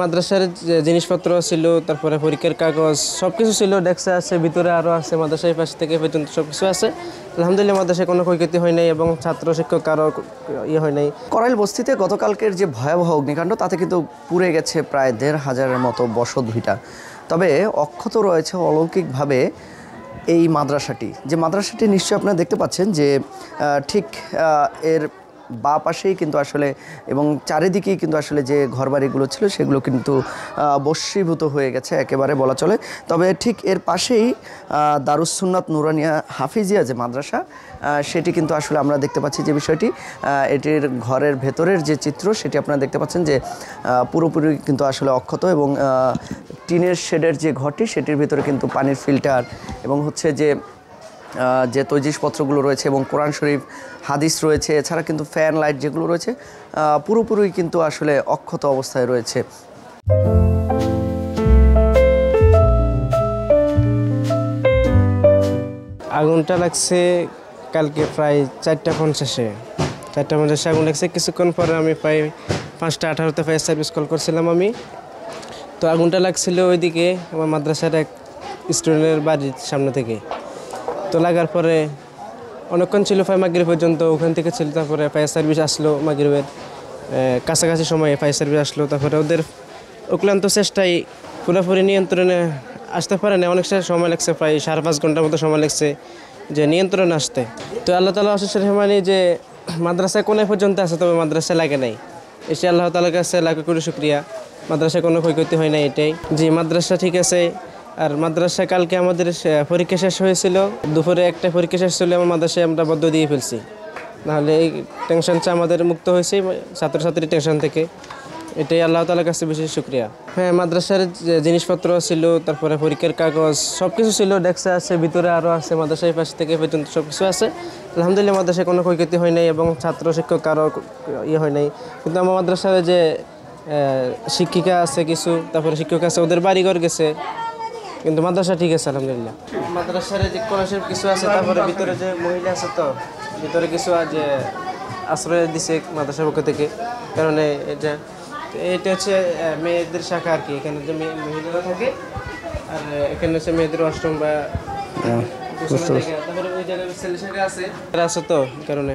মাদ্রাসার জিনিসপত্র ছিল, তারপরে পরীক্ষার কাগজ সবকিছু ছিল, ডেস্ক আছে, ভিতরে আরও আছে, মাদ্রাসার পাশ থেকে পর্যন্ত সবকিছু আছে। আলহামদুলিল্লাহ মাদ্রাসায় কোনো ক্ষয়ক্ষতি হয় নাই এবং ছাত্র শিক্ষক কারো ইয়ে হয় নাই। করাইল বস্তিতে গতকালকের যে ভয়াবহ অগ্নিকাণ্ড তাতে কিন্তু পুড়ে গেছে প্রায় ১,৫০০-এর মতো বসত ভিটা। তবে অক্ষত রয়েছে অলৌকিকভাবে এই মাদ্রাসাটি, যে মাদ্রাসাটি নিশ্চয়ই আপনারা দেখতে পাচ্ছেন যে ঠিক এর বাঁ পাশেই কিন্তু আসলে এবং চারিদিকেই কিন্তু আসলে যে ঘরবাড়িগুলো ছিল সেগুলো কিন্তু বশীভূত হয়ে গেছে একেবারে বলা চলে। তবে ঠিক এর পাশেই দারুস সুন্নাত নুরানিয়া হাফিজিয়া যে মাদ্রাসা সেটি কিন্তু আসলে আমরা দেখতে পাচ্ছি যে বিষয়টি, এটির ঘরের ভেতরের যে চিত্র সেটি আপনারা দেখতে পাচ্ছেন যে পুরোপুরি কিন্তু আসলে অক্ষত এবং টিনের শেডের যে ঘরটি সেটির ভিতরে কিন্তু পানির ফিল্টার এবং হচ্ছে যে তৈজিসপত্রগুলো রয়েছে এবং কোরআন শরীফ হাদিস রয়েছে, এছাড়া কিন্তু ফ্যান লাইট যেগুলো রয়েছে পুরোপুরি কিন্তু আসলে অক্ষত অবস্থায় রয়েছে। আগুনটা লাগছে কালকে প্রায় 4:50-এ আগুন লাগছে। কিছুক্ষণ পরে আমি প্রায় 5:18-তে ফায়ার সার্ভিস কল করছিলাম আমি। তো আগুনটা লাগছিল ওইদিকে আমার মাদ্রাসার এক স্টুডেন্টের বাড়ির সামনে থেকে। তো লাগার পরে অনেকক্ষণ ছিল, প্রায় মাগরিব পর্যন্ত ওখান থেকে ছিল। তারপরে ফায়ার সার্ভিস আসলো, মাগরিবের কাছাকাছি সময়ে ফায়ার সার্ভিস আসলো। তারপরে ওদের অক্লান্ত চেষ্টায় পুরোপুরি নিয়ন্ত্রণে আসতে পারে না, অনেক সময় লাগছে, প্রায় 5.5 ঘন্টার মতো সময় লাগছে যে নিয়ন্ত্রণে আসতে। তো আল্লাহ তাআলা অশেষ রহমানি যে মাদ্রাসায় কোনায় পর্যন্ত আছে, তবে মাদ্রাসায় লাগে নাই। এসে আল্লাহ তাআলার কাছে লাখো কোটি শুকরিয়া, মাদ্রাসায় কোনো ক্ষয়ক্ষতি হয় না এটাই। জি, মাদ্রাসা ঠিক আছে। আর মাদ্রাসা কালকে আমাদের পরীক্ষা শেষ হয়েছিল, দুপুরে একটা পরীক্ষা শেষ ছিল, আমার মাদ্রাসায় আমরা বদ্ধ দিয়ে ফেলছি। নাহলে এই টেনশনটা আমাদের মুক্ত হয়েছে ছাত্রছাত্রীর টেনশন থেকে, এটাই আল্লাহ তাআলার কাছে বিশেষ শুকরিয়া। হ্যাঁ, মাদ্রাসার জিনিসপত্র ছিল, তারপরে পরীক্ষার কাগজ সবকিছু ছিল, ডেস্ক আছে, ভিতরে আরও আছে, মাদ্রাসার পাশ থেকে পর্যন্ত সবকিছু আছে। আলহামদুলিল্লাহ মাদ্রাসায় কোনো ক্ষয়ক্ষতি হয় নাই এবং ছাত্র শিক্ষক কারো ইয়ে হয় নাই। কিন্তু আমার মাদ্রাসার যে শিক্ষিকা আছে কিছু, তারপরে শিক্ষক আছে, ওদের বাড়িঘর গেছে, কিন্তু মাদ্রাসা ঠিক আছে আলহামদুলিল্লাহ। মাদ্রাসার যে স্কলারশিপ কিছু আছে, তারপরে ভিতরে যে মহিলা আছে, তো ভিতরে কিছু যে আশ্রয় দিছে মাদ্রাসার পক্ষ থেকে, কারণে এটা হচ্ছে মেয়েদের শাখা আর কি। এখানে যে মহিলারা থাকে, আর এখানে হচ্ছে মেয়েদের অষ্টম বা তারপরে ওই জায়গায় ছেলে শাখা আছে তো কারণে